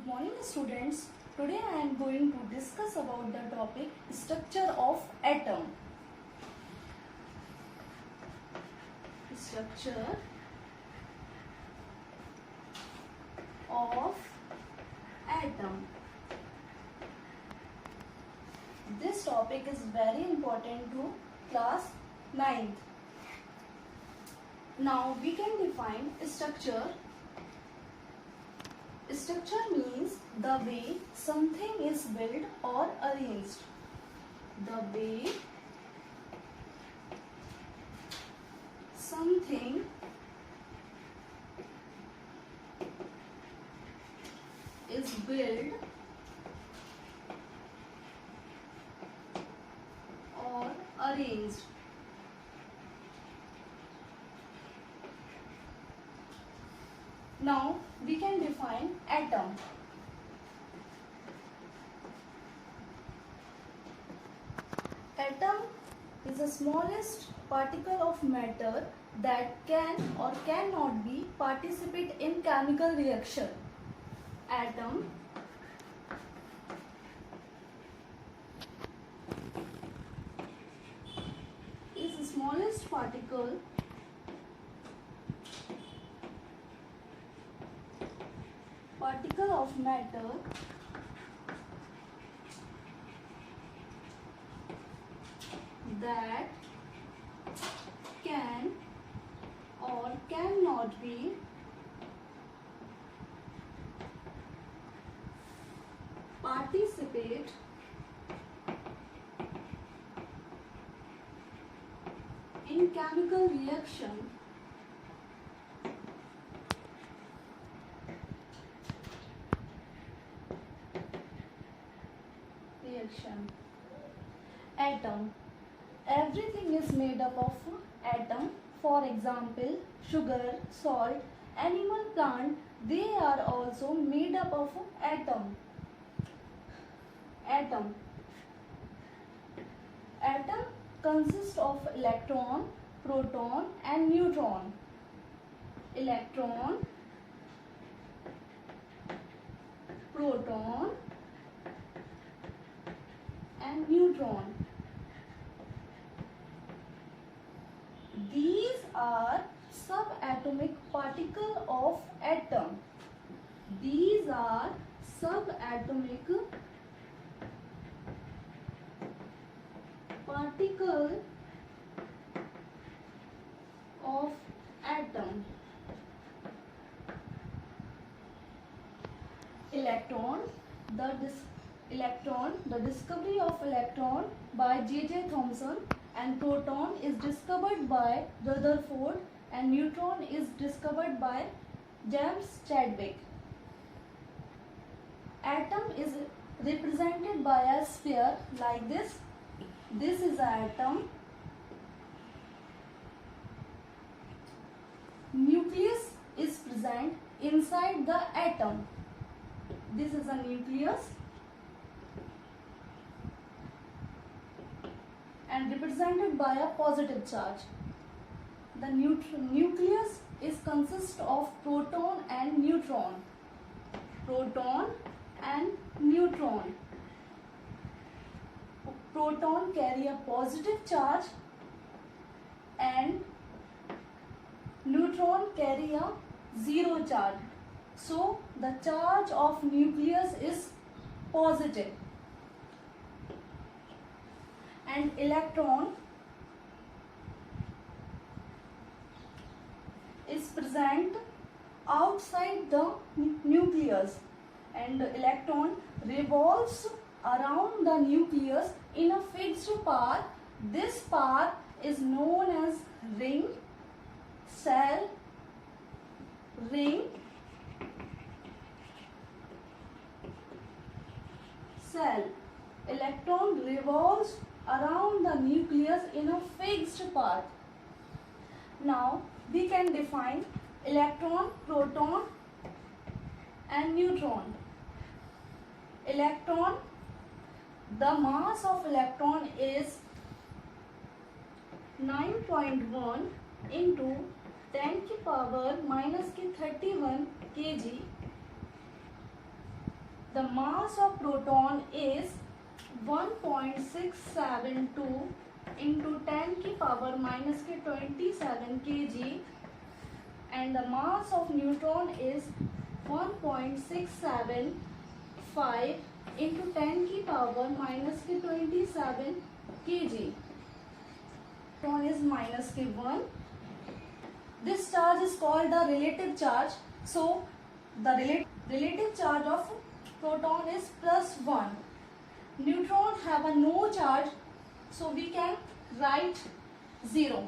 Morning students, today I am going to discuss about the topic structure of atom. Structure of atom. This topic is very important to class 9th. Now we can define structure. Structure means the way something is built or arranged. The way something is built or arranged. Now we can define atom. Atom is the smallest particle of matter that can or cannot be participate in chemical reaction. Atom is the smallest particle of matter that can or cannot be participate in chemical reaction. Atom. Everything is made up of atom. For example, sugar, salt, animal, plant, they are also made up of atom. Atom consists of electron, proton and neutron. Electron, proton and neutron. These are subatomic particles of atom. These are subatomic particles of atom. Electron, the discovery of electron by J.J. Thomson, and proton is discovered by Rutherford, and neutron is discovered by James Chadwick. Atom is represented by a sphere like this. This is an atom. Nucleus is present inside the atom. This is a nucleus and represented by a positive charge. The nucleus is consist of proton and neutron. Proton and neutron. Proton carry a positive charge and neutron carry a zero charge. So the charge of nucleus is positive. And electron is present outside the nucleus, and the electron revolves around the nucleus in a fixed path. This path is known as ring, cell, ring, cell. Electron revolves around the nucleus in a fixed path. Now we can define electron, proton and neutron. Electron, the mass of electron is 9.1 into 10 की power minus की 31 kg The mass of proton is 1.672 into 10 की power minus के 27 kg and the mass of neutron is 1.675 into 10 की power minus के 27 kg. Neutron is minus के 1. This charge is called the relative charge. So the relative charge of proton is +1. Neutron have a no charge, so we can write 0.